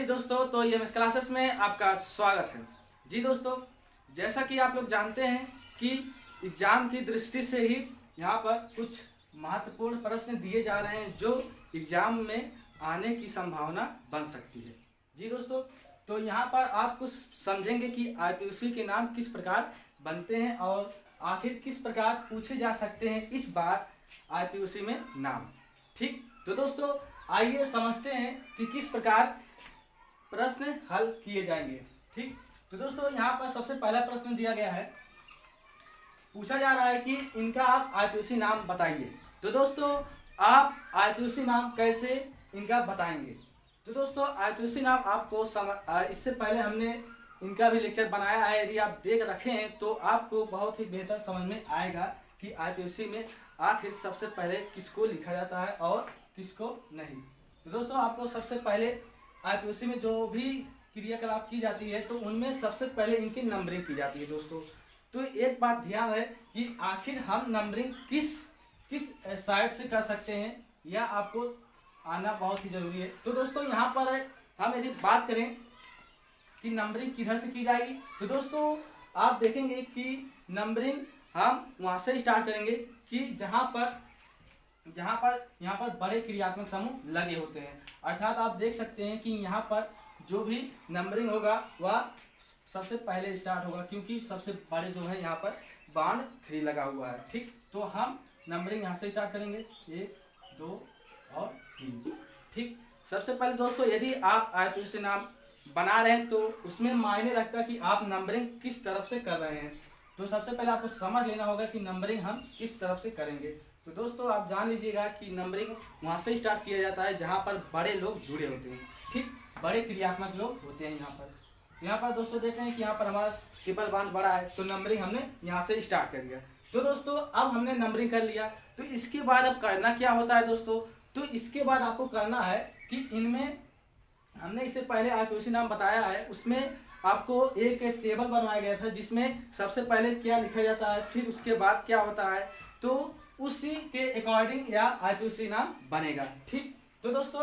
दोस्तों, तो ये एमएस क्लासेस में आपका स्वागत है। जी दोस्तों, जैसा कि आप लोग जानते हैं कि एग्ज़ाम की दृष्टि से ही यहाँ पर कुछ महत्वपूर्ण प्रश्न दिए जा रहे हैं जो एग्ज़ाम में आने की संभावना बन सकती है। जी दोस्तों, तो यहाँ पर आप कुछ समझेंगे कि आईपीएससी के नाम किस प्रकार बनते हैं और आखिर किस प्रकार पूछे जा सकते हैं इस बार आईपीएससी में नाम। ठीक, तो दोस्तों आइए समझते हैं कि किस प्रकार प्रश्न हल किए जाएंगे। ठीक, तो दोस्तों यहाँ पर सबसे पहला प्रश्न दिया गया है, पूछा जा रहा है कि इनका आप आईपीएससी नाम बताइए। तो दोस्तों आप आईपीएससी नाम कैसे इनका बताएंगे? तो दोस्तों आईपीएससी नाम आपको इससे पहले हमने इनका भी लेक्चर बनाया है, यदि आप देख रखे हैं तो आपको बहुत ही बेहतर समझ में आएगा कि आईपीएससी में आखिर सबसे पहले किसको लिखा जाता है और किसको नहीं। तो दोस्तों आपको सबसे पहले आईपीएससी में जो भी क्रियाकलाप की जाती है तो उनमें सबसे पहले इनकी नंबरिंग की जाती है। दोस्तों तो एक बात ध्यान है कि आखिर हम नंबरिंग किस साइड से कर सकते हैं, यह आपको आना बहुत ही जरूरी है। तो दोस्तों यहाँ पर हम यदि बात करें कि नंबरिंग किधर से की जाएगी, तो दोस्तों आप देखेंगे कि नंबरिंग हम वहाँ से स्टार्ट करेंगे कि जहाँ पर यहाँ पर बड़े क्रियात्मक समूह लगे होते हैं। अर्थात आप देख सकते हैं कि यहाँ पर जो भी नंबरिंग होगा वह सबसे पहले स्टार्ट होगा, क्योंकि सबसे बड़े जो है यहाँ पर बांड 3 लगा हुआ है। ठीक, तो हम नंबरिंग यहाँ से स्टार्ट करेंगे 1 2 और 3। ठीक, सबसे पहले दोस्तों यदि आप आईपीएससी नाम बना रहे हैं तो उसमें मायने रखता है कि आप नंबरिंग किस तरफ से कर रहे हैं। तो सबसे पहले आपको समझ लेना होगा कि नंबरिंग हम किस तरफ से करेंगे। तो दोस्तों आप जान लीजिएगा कि नंबरिंग वहाँ से स्टार्ट किया जाता है जहाँ पर बड़े लोग जुड़े होते हैं। ठीक, बड़े क्रियात्मक लोग होते हैं यहाँ पर दोस्तों देख रहे हैं कि यहाँ पर हमारा ट्रिपल बांड बड़ा है, तो नंबरिंग हमने यहाँ से स्टार्ट कर दिया। तो दोस्तों अब हमने नंबरिंग कर लिया, तो इसके बाद अब करना क्या होता है दोस्तों? तो इसके बाद आपको करना है कि इनमें हमने इससे पहले आईपीएससी नाम बताया है, उसमें आपको एक टेबल बनवाया गया था जिसमें सबसे पहले क्या लिखा जाता है, फिर उसके बाद क्या होता है, तो उसी के अकॉर्डिंग या आईपीएससी नाम बनेगा। ठीक, तो दोस्तों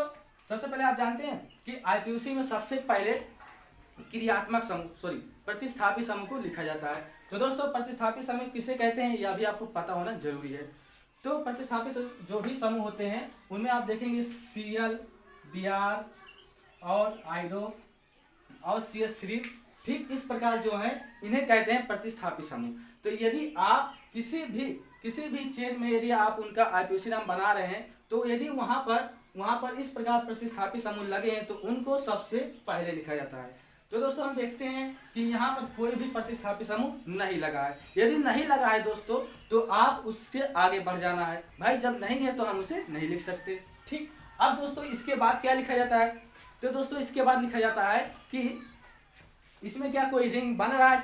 सबसे पहले आप जानते हैं कि आईपीएससी में सबसे पहले क्रियात्मक समूह प्रतिस्थापी समूह को लिखा जाता है। तो दोस्तों प्रतिस्थापी समूह किसे कहते हैं यह भी आपको पता होना जरूरी है। तो प्रतिस्थापी जो भी समूह होते हैं उनमें आप देखेंगे Cl, Br और आइडो और CH3। ठीक, इस प्रकार जो है इन्हें कहते हैं प्रतिस्थापी समूह। तो यदि आप किसी भी चेन में यदि आप उनका आईपीएससी नाम बना रहे हैं तो यदि वहां पर इस प्रकार प्रतिस्थापी समूह लगे हैं तो उनको सबसे पहले लिखा जाता है। तो दोस्तों हम देखते हैं कि यहाँ पर कोई भी प्रतिस्थापी समूह नहीं लगा है। यदि नहीं लगा है दोस्तों तो आप उसके आगे बढ़ जाना है। भाई जब नहीं है तो हम उसे नहीं लिख सकते। ठीक, अब दोस्तों इसके बाद क्या लिखा जाता है? तो दोस्तों इसके बाद लिखा जाता है कि इसमें क्या कोई रिंग बन रहा है,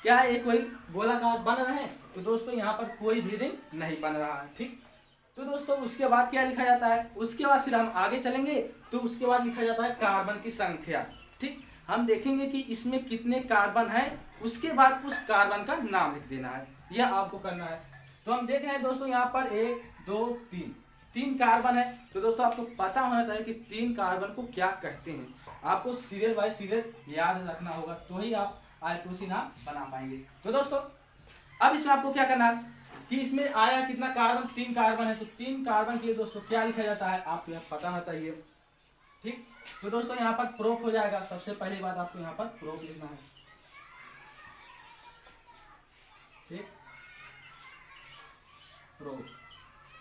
क्या ये कोई गोलाकार बन रहे हैं? तो दोस्तों यहाँ पर कोई भी रिंग नहीं बन रहा है। ठीक, तो दोस्तों उसके बाद क्या लिखा जाता है? उसके बाद फिर हम आगे चलेंगे तो उसके बाद लिखा जाता है कार्बन की संख्या। ठीक, हम देखेंगे कि इसमें कितने कार्बन है, उसके बाद उस कार्बन का नाम लिख देना है, यह आपको करना है। तो हम देख रहे हैं दोस्तों यहाँ पर 1 2 3 कार्बन है। तो दोस्तों आपको पता होना चाहिए कि 3 कार्बन को क्या कहते हैं। आपको सीरियल बाय सीरियल याद रखना होगा, तो ही आप आईपीएससी नाम बना पाएंगे। तो दोस्तों अब इसमें आपको क्या करना है कि इसमें आया कितना कार्बन, 3 कार्बन है, तो 3 कार्बन के लिए दोस्तों क्या लिखा जाता है आपको यह पता होना चाहिए। ठीक, तो दोस्तों यहाँ पर प्रोप हो जाएगा। सबसे पहली बात आपको यहाँ पर प्रोप लिखना है। ठीक, प्रोप।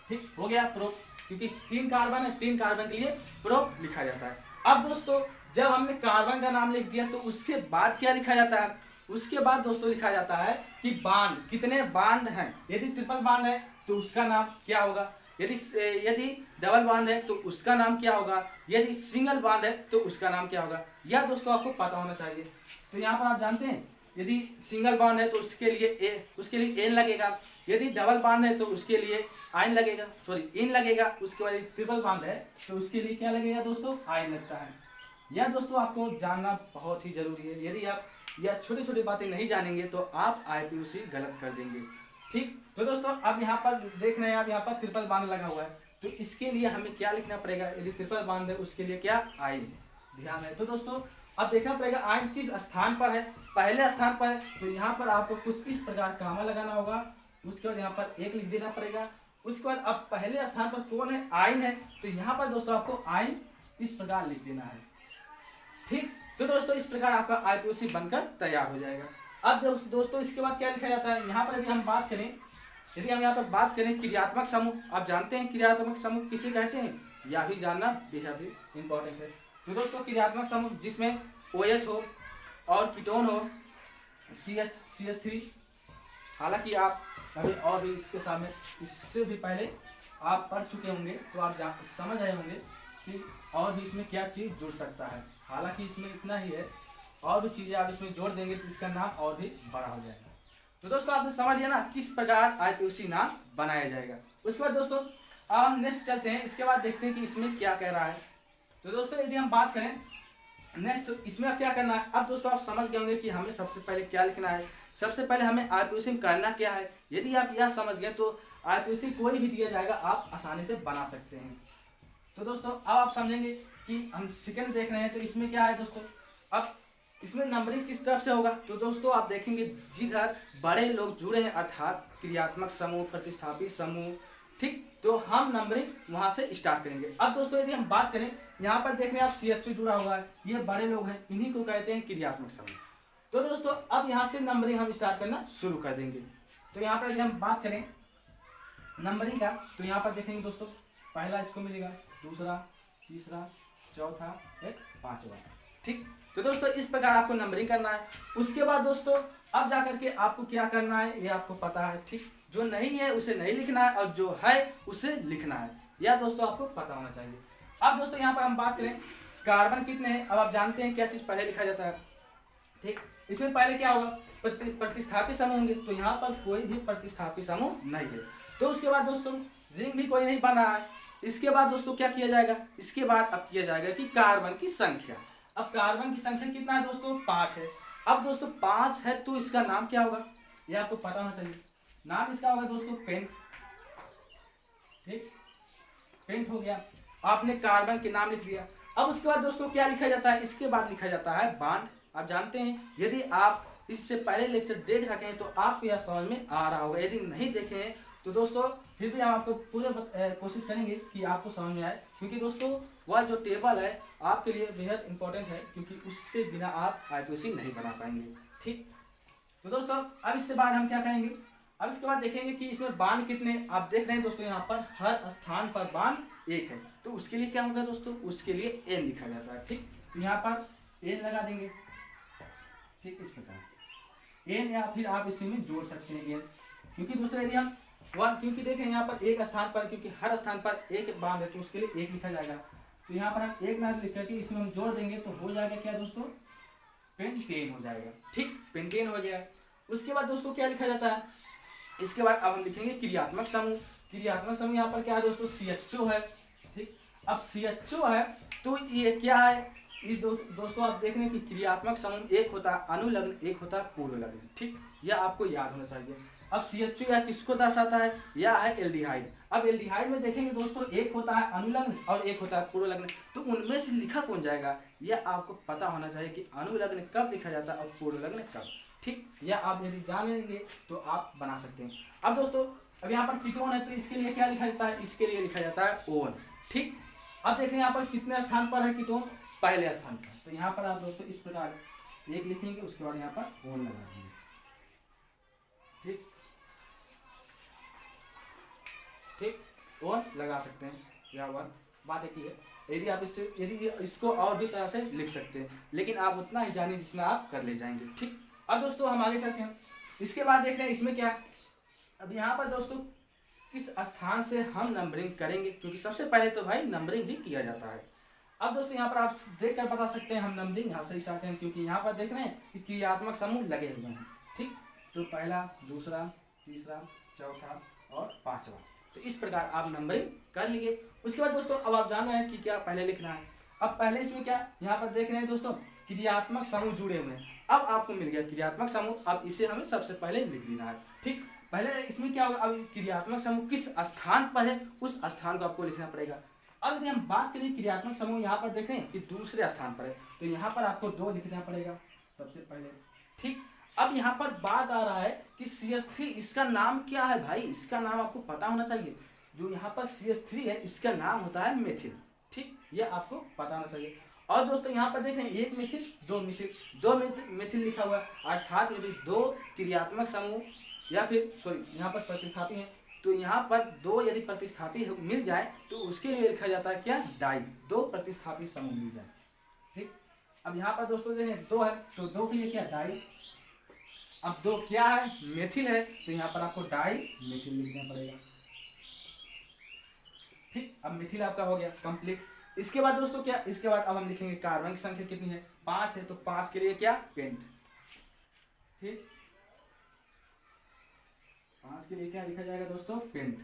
ठीक, हो गया प्रोप, क्योंकि 3 कार्बन है, 3 कार्बन के लिए प्रोप लिखा जाता है। अब दोस्तों जब हमने कार्बन का नाम लिख दिया तो उसके बाद क्या लिखा जाता है? उसके बाद दोस्तों लिखा जाता है कि बांड, कितने बांड हैं। यदि ट्रिपल बांड है तो उसका नाम क्या होगा, यदि डबल बांड है तो उसका नाम क्या होगा, यदि सिंगल बांड है तो उसका नाम क्या होगा, यह दोस्तों आपको पता होना चाहिए। तो यहाँ पर आप जानते हैं यदि सिंगल बांड है तो उसके लिए एन लगेगा, यदि डबल बांड है तो उसके लिए इन लगेगा। उसके बाद ट्रिपल बांड है तो उसके लिए क्या लगेगा दोस्तों? आइन लगता है। यह दोस्तों आपको जानना बहुत ही जरूरी है। यदि आप यह छोटी छोटी बातें नहीं जानेंगे तो आप आईपीएससी गलत कर देंगे। ठीक, तो दोस्तों अब यहाँ पर देख रहे हैं आप, यहाँ पर ट्रिपल बांड लगा हुआ है, तो इसके लिए हमें क्या लिखना पड़ेगा? यदि ट्रिपल बांड है उसके लिए क्या? आइन। ध्यान है। तो दोस्तों अब देखना पड़ेगा आयन किस स्थान पर है, पहले स्थान पर है, तो यहाँ पर आपको कुछ इस प्रकार कामा लगाना होगा, उसके बाद यहाँ पर एक लिख देना पड़ेगा। उसके बाद अब पहले स्थान पर कौन है, आयन है, तो यहाँ पर दोस्तों आपको आयन इस प्रकार लिख देना है। ठीक, तो दोस्तों इस प्रकार आपका IUPAC बनकर तैयार हो जाएगा। अब दोस्तों इसके बाद क्या लिखा जाता है, यहाँ पर यदि हम यहाँ पर बात करें क्रियात्मक समूह, आप जानते हैं क्रियात्मक समूह किसे कहते हैं, यह भी जानना बेहद ही इंपॉर्टेंट है। तो दोस्तों क्रियात्मक समूह जिसमें OH हो और कीटोन हो CH3, हालांकि आप कभी और भी इसके सामने इससे भी पहले आप पढ़ चुके होंगे, तो आप समझ आए होंगे कि और भी इसमें क्या चीज़ जुड़ सकता है। हालांकि इसमें इतना ही है, और भी चीज़ें आप इसमें जोड़ देंगे तो इसका नाम और भी बड़ा हो जाएगा। तो दोस्तों आपने समझ लिया ना किस प्रकार IUPAC नाम बनाया जाएगा। उसके बाद दोस्तों अब हम नेक्स्ट चलते हैं, इसके बाद देखते हैं कि इसमें क्या कह रहा है। तो दोस्तों यदि हम बात करें नेक्स्ट, तो इसमें अब क्या करना है। अब दोस्तों आप समझ गए होंगे कि हमें सबसे पहले क्या लिखना है, सबसे पहले हमें IUPAC करना क्या है। यदि आप यह समझ गए तो IUPAC कोई भी दिया जाएगा आप आसानी से बना सकते हैं। तो दोस्तों अब आप समझेंगे कि हम सेकंड देख रहे हैं, तो इसमें क्या है दोस्तों, अब इसमें नंबरिंग किस तरफ से होगा। तो दोस्तों आप देखेंगे जिधर बड़े लोग जुड़े हैं, अर्थात क्रियात्मक समूह, प्रतिस्थापी समूह, ठीक, तो हम नंबरिंग वहां से स्टार्ट करेंगे। अब दोस्तों यदि हम बात करें, यहाँ पर देख रहे हैं आप CH2 जुड़ा हुआ है, ये बड़े लोग हैं, इन्हीं को कहते हैं क्रियात्मक समूह। तो दोस्तों अब यहाँ से नंबरिंग हम स्टार्ट करना शुरू कर देंगे। तो यहाँ पर यदि हम बात करें नंबरिंग का, तो यहाँ पर देखेंगे दोस्तों पहला इसको मिलेगा, दूसरा, तीसरा, चौथा, एक पांचवा। ठीक, तो दोस्तों इस प्रकार आपको नंबरिंग करना है। उसके बाद दोस्तों अब जाकर के आपको क्या करना है ये आपको पता है। ठीक, जो नहीं है उसे नहीं लिखना है और जो है उसे लिखना है, यह दोस्तों आपको पता होना चाहिए। अब दोस्तों यहाँ पर हम बात करें कार्बन कितने हैं। अब आप जानते हैं क्या चीज पहले लिखा जाता है। ठीक, इसमें पहले क्या होगा, प्रतिस्थापी समूह होंगे, तो यहाँ पर कोई भी प्रतिस्थापी समूह नहीं है। तो उसके बाद दोस्तों रिंग भी कोई नहीं बन रहा है। इसके बाद दोस्तों क्या किया जाएगा, इसके बाद अब किया जाएगा कि कार्बन की संख्या। अब कार्बन की संख्या कितना है दोस्तों, 5 है। अब दोस्तों 5 है तो इसका नाम क्या होगा, ये आपको पता होना चाहिए। नाम इसका होगा दोस्तों पेंट। ठीक, पेंट हो गया, आपने कार्बन के नाम लिख दिया। अब उसके बाद दोस्तों क्या लिखा जाता है, इसके बाद लिखा जाता है बॉन्ड। आप जानते हैं यदि आप इससे पहले लेक्चर देख रखे हैं तो आपको यह समझ में आ रहा होगा, यदि नहीं देखे हैं तो दोस्तों फिर भी हम आपको पूरे कोशिश करेंगे कि आपको समझ में आए, क्योंकि दोस्तों वह जो टेबल है आपके लिए बेहद इंपॉर्टेंट है, क्योंकि उससे बिना आप IUPAC नहीं बना पाएंगे। ठीक, तो दोस्तों अब इससे बाद हम क्या करेंगे, अब इसके बाद देखेंगे कि इसमें बाण कितने। आप देख रहे हैं दोस्तों यहाँ पर हर स्थान पर बाण 1 है, तो उसके लिए क्या होगा दोस्तों, उसके लिए N लिखा जाता है। ठीक, तो यहाँ पर N लगा देंगे। ठीक, इस प्रकार N, या फिर आप इसी में जोड़ सकते हैं N, क्योंकि दोस्तों यदि हम क्योंकि देखें यहाँ पर एक स्थान पर, क्योंकि हर स्थान पर एक बाण है तो उसके लिए 1 लिखा जाएगा। तो यहाँ पर हम 1 ना लिख करके इसमें हम जोड़ देंगे तो हो जाएगा क्या दोस्तों, पेंटेन हो जाएगा। ठीक, पेंटेन हो गया। उसके बाद दोस्तों क्या लिखा जाता है, इसके बाद अब हम लिखेंगे क्रियात्मक समूह। क्रियात्मक समूह यहाँ पर क्या है दोस्तों, CHO है। ठीक, अब CHO है तो ये क्या है, इस दोस्तों आप देख रहे हैं कि क्रियात्मक समूह एक होता है अनुलग्न, एक होता है पूर्व लग्न। ठीक, यह आपको याद होना चाहिए। अब CHO यह किसको दर्शाता है, यह है एल्डिहाइड। अब एल्डिहाइड में देखेंगे दोस्तों एक होता है अनुलग्न और एक होता है पूर्व लग्न, तो उनमें से लिखा कौन जाएगा, यह आपको पता होना चाहिए कि अनुलग्न कब लिखा जाता है और पूर्व लग्न कब। ठीक, यह आप यदि जान लेंगे तो आप बना सकते हैं। अब दोस्तों अब यहाँ पर कीटोन है तो इसके लिए क्या लिखा जाता है, इसके लिए लिखा जाता है ओन। ठीक, अब देखें यहाँ पर कितने स्थान पर है कीटोन, पहले स्थान पर, तो यहाँ पर आप दोस्तों इस प्रकार 1 लिखेंगे, उसके बाद यहाँ पर ओन लगा देंगे। ठीक, ठीक, ओन लगा सकते हैं, यह बात एक ही है। यदि इसको और भी तरह से लिख सकते हैं, लेकिन आप उतना ही जानिए जितना आप कर ले जाएंगे। ठीक, अब दोस्तों हम आगे चलते हैं। इसके बाद देख रहे हैं इसमें क्या है। अब यहाँ पर दोस्तों किस स्थान से हम नंबरिंग करेंगे, क्योंकि सबसे पहले तो भाई नंबरिंग ही किया जाता है। अब दोस्तों यहाँ पर आप देख कर बता सकते हैं हम नंबरिंग यहाँ से स्टार्ट करें, क्योंकि यहाँ पर देख रहे हैं कि क्रियात्मक समूह लगे हुए हैं। ठीक, तो पहला, दूसरा, तीसरा, चौथा और पांचवा, तो इस प्रकार आप नंबरिंग कर लीजिए। उसके बाद दोस्तों अब आप जान रहे हैं कि क्या पहले लिखना है। अब पहले इसमें क्या, यहाँ पर देख रहे हैं दोस्तों क्रियात्मक समूह जुड़े हुए हैं। अब आपको मिल गया क्रियात्मक समूह, अब इसे हमें सबसे पहले लिख देना है। ठीक, पहले इसमें क्या होगा, अब क्रियात्मक समूह किस स्थान पर है उस स्थान को आपको लिखना पड़ेगा। अब यदि हम बात करें क्रियात्मक समूह, यहाँ पर देखें कि दूसरे स्थान पर है, तो यहाँ पर आपको 2 लिखना पड़ेगा सबसे पहले। ठीक, अब यहाँ पर बात आ रहा है कि CH3 इसका नाम क्या है भाई, इसका नाम आपको पता होना चाहिए। जो यहाँ पर CH3 है इसका नाम होता है मेथिल। ठीक, ये आपको पता होना चाहिए। और दोस्तों यहाँ पर देखें 1 मिथिल 2 मिथिल, 2 मिथिल लिखा हुआ है, अर्थात यदि 2 क्रियात्मक समूह या फिर सॉरी यहाँ पर प्रतिस्थापी है, तो यहाँ पर 2 यदि प्रतिस्थापी मिल जाए तो उसके लिए लिखा जाता है क्या, डाई, 2 प्रतिस्थापी समूह मिल जाए। ठीक, अब यहाँ पर दोस्तों देखें 2 है तो 2 के लिए क्या, डाई। अब 2 क्या है, मेथिल है, तो यहाँ पर आपको डाई मेथिल लिखना पड़ेगा। ठीक, अब मिथिल आपका हो गया कंप्लीट। इसके बाद दोस्तों क्या, इसके बाद अब हम लिखेंगे कार्बन की संख्या कितनी है, 5 है, तो 5 के लिए क्या, पेंट। ठीक, 5 के लिए क्या लिखा जाएगा दोस्तों, पेंट।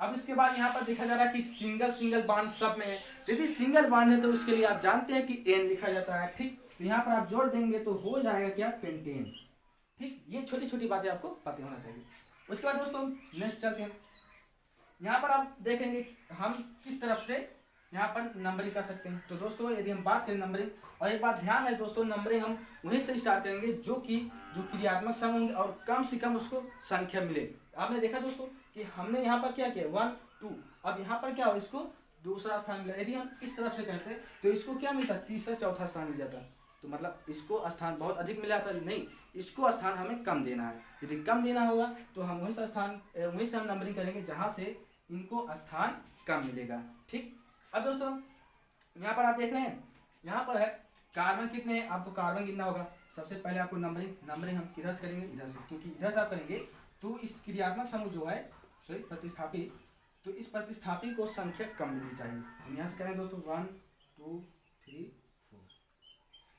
अब इसके बाद यहाँ पर देखा जा रहा है कि सिंगल बॉन्ड सब में है, यदि सिंगल बॉन्ड है तो उसके लिए आप जानते हैं कि N लिखा जाता है। ठीक, तो यहाँ पर आप जोड़ देंगे तो हो जाएगा क्या, पेंटेन। ठीक, ये छोटी छोटी बातें आपको पता होना चाहिए। उसके बाद दोस्तों नेक्स्ट चलते हैं, यहाँ पर आप देखेंगे हम किस तरफ से यहाँ पर नंबरिंग कर सकते हैं। तो दोस्तों यदि हम बात करें नंबरिंग, और एक बात ध्यान है दोस्तों, नंबरिंग हम वहीं से स्टार्ट करेंगे जो क्रियात्मक समूह होंगे और कम से कम उसको संख्या मिले। आपने देखा दोस्तों कि हमने यहाँ पर क्या किया, 1 2, अब यहाँ पर क्या हो, इसको दूसरा स्थान मिला। यदि हम इस तरफ से करते तो इसको क्या मिलता, तीसरा चौथा स्थान मिल जाता। तो मतलब इसको स्थान बहुत अधिक मिला था, नहीं, इसको स्थान हमें कम देना है। यदि कम देना होगा तो हम वहीं से हम नंबरिंग करेंगे जहाँ से इनको स्थान कम मिलेगा। ठीक, अब दोस्तों यहाँ पर आप देख रहे हैं, यहाँ पर है कार्बन कितने हैं, आपको कार्बन गिनना होगा। सबसे पहले आपको नंबरिंग हम किधर से करेंगे, इधर से, क्योंकि इधर से आप करेंगे तो इस क्रियात्मक समूह जो है सॉरी प्रतिस्थापी, तो इस प्रतिस्थापी को संख्या कम मिलनी चाहिए। हम यहाँ से करें दोस्तों 1 2 3 4।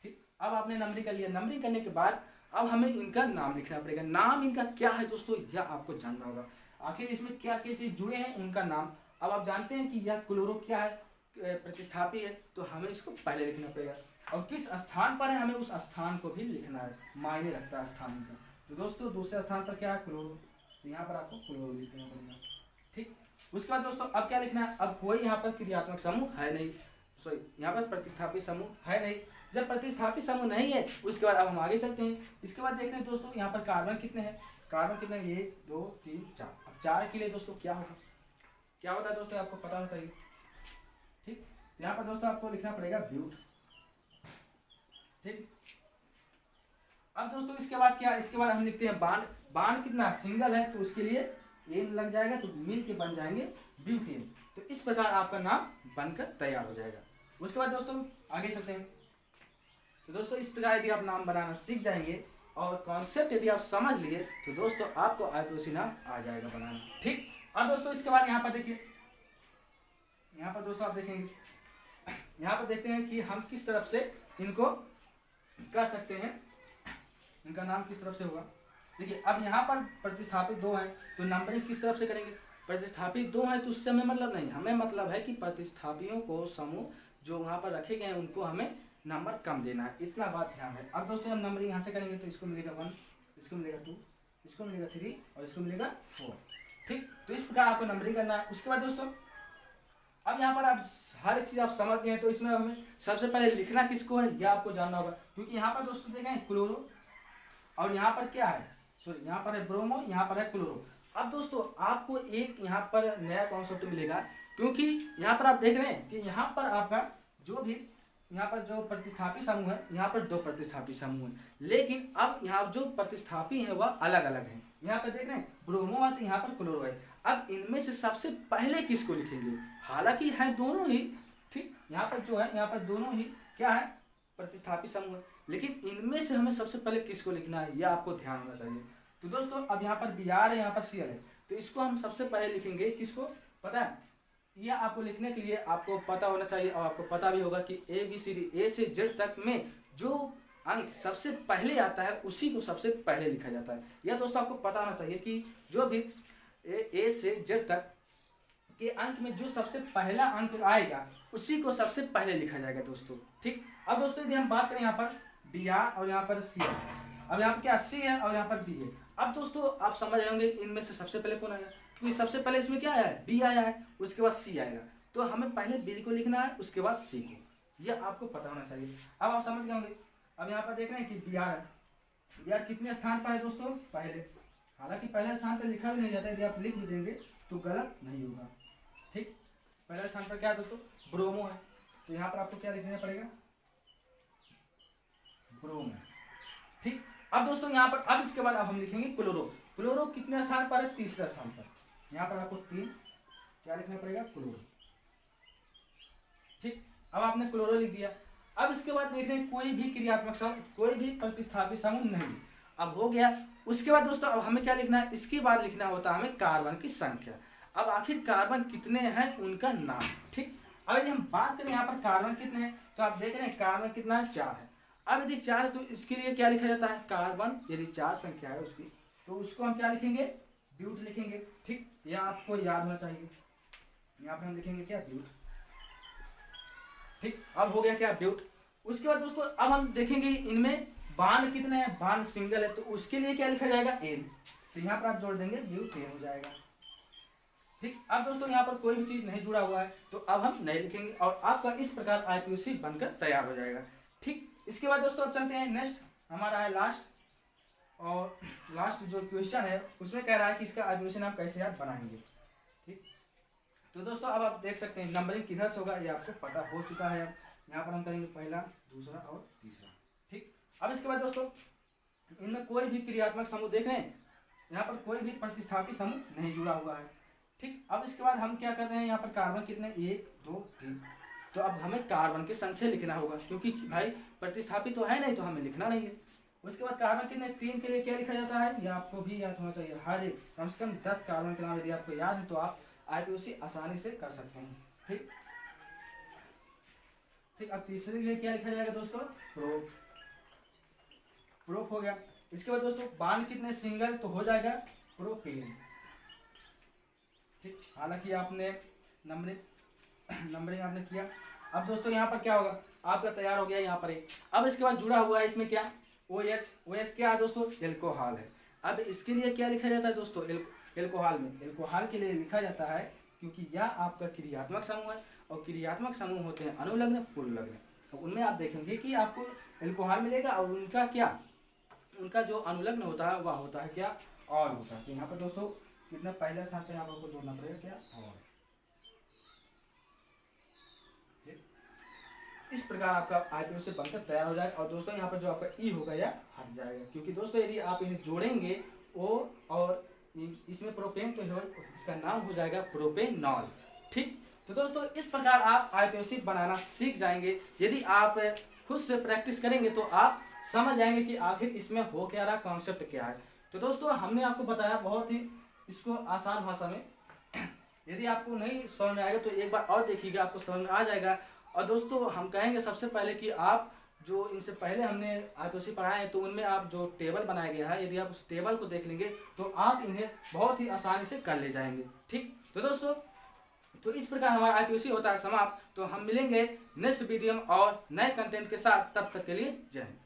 ठीक, अब आपने नंबरिंग कर लिया। नंबरिंग करने के बाद अब हमें इनका नाम लिखना पड़ेगा। नाम इनका क्या है दोस्तों, यह आपको जानना होगा। आखिर इसमें क्या क्या चीज जुड़े हैं उनका नाम। अब आप जानते हैं कि यह क्लोरो क्या है, प्रतिस्थापी है, तो हमें इसको पहले लिखना पड़ेगा। और किस स्थान पर है हमें उस स्थान को भी लिखना है, मायने रखता है स्थान का। तो दोस्तों दूसरे स्थान पर क्या है, क्लोरो, तो यहाँ पर आपको क्लोरो लिखना पड़ेगा। ठीक, उसके बाद दोस्तों अब क्या लिखना है, अब कोई यहाँ पर क्रियात्मक समूह है नहीं, सॉरी यहाँ पर प्रतिस्थापी समूह है नहीं। जब प्रतिस्थापी समूह नहीं है उसके बाद अब हम आगे चलते हैं। इसके बाद देखते हैं दोस्तों यहाँ पर कार्बन कितने हैं, कार्बन कितने, 1 2 3 4। अब 4 के लिए दोस्तों क्या होता है दोस्तों, आपको पता होना चाहिए। ठीक, यहाँ पर दोस्तों आपको लिखना पड़ेगा ब्यूट। ठीक, अब दोस्तों इसके बाद क्या, इसके बाद हम लिखते हैं बांड। बांड कितना, सिंगल है, तो उसके लिए एन लग जाएगा, तो मिल के बन जाएंगे ब्यूटेन। तो इस प्रकार आपका नाम बनकर तैयार हो जाएगा। उसके बाद दोस्तों आगे चलते हैं। तो दोस्तों इस प्रकार यदि आप नाम बनाना सीख जाएंगे और कॉन्सेप्ट यदि आप समझ लिए तो दोस्तों आपको आईपीओसी नाम आ जाएगा बनाना। ठीक, और दोस्तों इसके बाद यहाँ पर देखिए, यहाँ पर दोस्तों आप देखेंगे, यहाँ पर देखते हैं कि हम किस तरफ से इनको कर सकते हैं, इनका नाम किस तरफ से होगा। देखिए अब यहाँ पर प्रतिस्थापी 2 हैं, तो नंबरिंग किस तरफ से करेंगे, प्रतिस्थापी 2 हैं तो उससे हमें मतलब नहीं, हमें मतलब है कि प्रतिस्थापियों को समूह जो वहाँ पर रखे गए हैं उनको हमें नंबर कम देना है, इतना बात ध्यान है। अब दोस्तों हम नंबरिंग यहाँ से करेंगे तो इसको मिलेगा 1, इसको मिलेगा 2, इसको मिलेगा 3 और इसको मिलेगा 4। ठीक, तो इस प्रकार आपको नंबरिंग करना है। उसके बाद दोस्तों अब यहाँ पर आप हर एक चीज़ आप समझ गए हैं, तो इसमें हमें सबसे पहले लिखना किसको है यह आपको जानना होगा। क्योंकि यहाँ पर दोस्तों देखें क्लोरो और यहाँ पर क्या है, सॉरी यहाँ पर है ब्रोमो, यहाँ पर है क्लोरो। अब दोस्तों आपको एक यहाँ पर नया कॉन्सेप्ट मिलेगा, क्योंकि यहाँ पर आप देख रहे हैं कि यहाँ पर आपका जो भी यहाँ पर जो प्रतिस्थापी समूह है, यहाँ पर 2 प्रतिस्थापी समूह है, लेकिन अब यहाँ जो प्रतिस्थापी हैं वह अलग अलग हैं। यहाँ पर देख रहे हैं ब्रोमो है तो यहाँ पर क्लोरो है। अब इनमें से सबसे पहले किसको लिखेंगे, हालांकि है दोनों ही, ठीक, यहाँ पर जो है यहाँ पर दोनों ही क्या है, प्रतिस्थापी समूह है, लेकिन इनमें से हमें सबसे पहले किसको लिखना है यह आपको ध्यान होना चाहिए। तो दोस्तों अब यहाँ पर Br है, यहाँ पर Cl है, तो इसको हम सबसे पहले लिखेंगे किसको, पता है, यह आपको लिखने के लिए आपको पता होना चाहिए और आपको पता भी होगा कि ABCD A से Z तक में जो अंक सबसे पहले आता है उसी को सबसे पहले लिखा जाता है। यह दोस्तों आपको पता होना चाहिए कि जो भी A से Z तक के अंक में जो सबसे पहला अंक आएगा उसी को सबसे पहले लिखा जाएगा दोस्तों। ठीक, अब दोस्तों यदि हम बात करें यहाँ पर Br और यहाँ पर C, अब यहाँ पर क्या C है और यहाँ पर B है। अब दोस्तों आप समझ रहे होंगे इनमें से सबसे पहले कौन आएगा, क्योंकि सबसे पहले इसमें क्या आया है, B आया है, उसके बाद C आएगा। तो हमें पहले बी को लिखना है, उसके बाद सी को, यह आपको पता होना चाहिए। अब आप समझ गए होंगे। अब यहाँ पर देख रहे हैं कि बी आर कितने स्थान पर है दोस्तों, पहले। हालांकि पहले स्थान पर लिखा भी नहीं जाता, यदि आप लिख भी देंगे तो गलत नहीं होगा। ठीक, पहले स्थान पर क्या है दोस्तों, ब्रोमो है, तो यहाँ पर आपको क्या लिखना पड़ेगा, ब्रोमो। ठीक, अब दोस्तों यहाँ पर अब इसके बाद अब हम लिखेंगे क्लोरो। क्लोरो कितने स्थान पर है, तीसरा स्थान पर। यहाँ पर आपको 3 क्या लिखना पड़ेगा, क्लोरो। ठीक, अब आपने क्लोरो लिख दिया। अब इसके बाद देख रहे हैं कोई भी क्रियात्मक समूह, कोई भी प्रतिस्थापी समूह नहीं, अब हो गया। उसके बाद दोस्तों अब हमें क्या लिखना है, इसके बाद लिखना होता है हमें कार्बन की संख्या। अब आखिर कार्बन कितने हैं उनका नाम। ठीक, अब यदि हम बात करें यहाँ पर कार्बन कितने हैं, तो आप देख रहे हैं कार्बन कितना है, 4 है। अब यदि 4 है तो इसके लिए क्या लिखा जाता है, कार्बन यदि 4 संख्या है उसकी, तो उसको हम क्या लिखेंगे, ब्यूट लिखेंगे। ठीक, यह आपको याद होना चाहिए। यहाँ पर हम लिखेंगे क्या, ब्यूट। ठीक, अब हो गया क्या, ब्यूट। उसके बाद दोस्तों अब हम देखेंगे इनमें बांड कितने हैं, बांड सिंगल है, तो उसके लिए क्या लिखा जाएगा, एन। तो यहाँ पर आप जोड़ देंगे, ब्यूटेन हो जाएगा। ठीक, अब दोस्तों यहाँ पर कोई भी चीज नहीं जुड़ा हुआ है, तो अब हम नहीं लिखेंगे और आपका इस प्रकार आईपीओसी बनकर तैयार हो जाएगा। ठीक, इसके बाद दोस्तों अब चलते हैं नेक्स्ट, हमारा है लास्ट, और लास्ट जो क्वेश्चन है उसमें कह रहा है कि इसका आईपीओसी नाम कैसे आप बनाएंगे। ठीक, तो दोस्तों अब आप देख सकते हैं नंबरिंग किधर से होगा, ये आपको पता हो चुका है। अब यहाँ पर हम करेंगे पहला, दूसरा और तीसरा। ठीक, अब इसके बाद दोस्तों इनमें कोई भी क्रियात्मक समूह देख रहे हैं, यहाँ पर कोई भी प्रतिस्थापी समूह नहीं जुड़ा हुआ है। ठीक, अब इसके बाद हम क्या कर रहे हैं, यहाँ पर कार्बन कितने, 1 2 3, तो अब हमें कार्बन की संख्या लिखना होगा, क्योंकि भाई प्रतिस्थापी तो है नहीं, तो हमें लिखना नहीं है। उसके बाद कार्बन कितने, 3 के लिए क्या लिखा जाता है, ये आपको भी याद होना चाहिए। हर एक कम से कम 10 कार्बन के नाम यदि आपको याद है तो आप आईपीओसी आसानी से कर सकते हैं। ठीक, ठीक, अब तीसरे के लिए क्या लिखा जाएगा दोस्तों, प्रोप। प्रोप हो गया। इसके बाद दोस्तों बांड कितने, सिंगल, तो हो जाएगा प्रोपेन। ठीक, हालांकि आपने नंबरिंग आपने किया। अब दोस्तों यहाँ पर क्या होगा, आपका तैयार हो गया यहाँ पर एक। अब इसके बाद जुड़ा हुआ है इसमें क्या, OH। OH क्या है दोस्तों, एल्कोहल है। अब इसके लिए क्या लिखा जाता है दोस्तों, एल्कोहल में, एल्कोहल के लिए लिखा जाता है क्योंकि यह आपका क्रियात्मक समूह है, और क्रियात्मक समूह होते हैं अनुलग्न, पूर्वलग्न। तो उनमें आप देखेंगे कि आपको एल्कोहल मिलेगा, और उनका क्या, उनका जो अनुलग्न होता है वह होता है क्या, और होता है। तो यहाँ पर दोस्तों कितना, पहले स्थान पे यहाँ पर आपको जोड़ना पड़ेगा क्या, और। इस प्रकार आपका आईपीओसी बनकर तैयार हो जाएगा। और दोस्तों यहाँ पर जो आपका ई होगा यह हट जाएगा, क्योंकि दोस्तों यदि आप इन्हें जोड़ेंगे ओ और इसमें प्रोपेन, तो इसका नाम हो जाएगा प्रोपेनॉल। ठीक, तो दोस्तों इस प्रकार आप आईपीओसी बनाना सीख जाएंगे। यदि आप खुद से प्रैक्टिस करेंगे तो आप समझ जाएंगे कि आखिर इसमें हो क्या रहा, कॉन्सेप्ट क्या है। तो दोस्तों हमने आपको बताया बहुत ही इसको आसान भाषा में। यदि आपको नहीं समझ में आएगा तो एक बार और देखिएगा, आपको समझ में आ जाएगा। और दोस्तों हम कहेंगे सबसे पहले कि आप जो इनसे पहले हमने आईपीओसी पढ़ाए हैं, तो उनमें आप जो टेबल बनाया गया है, यदि आप उस टेबल को देख लेंगे तो आप इन्हें बहुत ही आसानी से कर ले जाएंगे। ठीक, तो दोस्तों तो इस प्रकार हमारा आईपीओसी होता है समाप्त। तो हम मिलेंगे नेक्स्ट वीडियो में और नए कंटेंट के साथ, तब तक के लिए जय हिंद।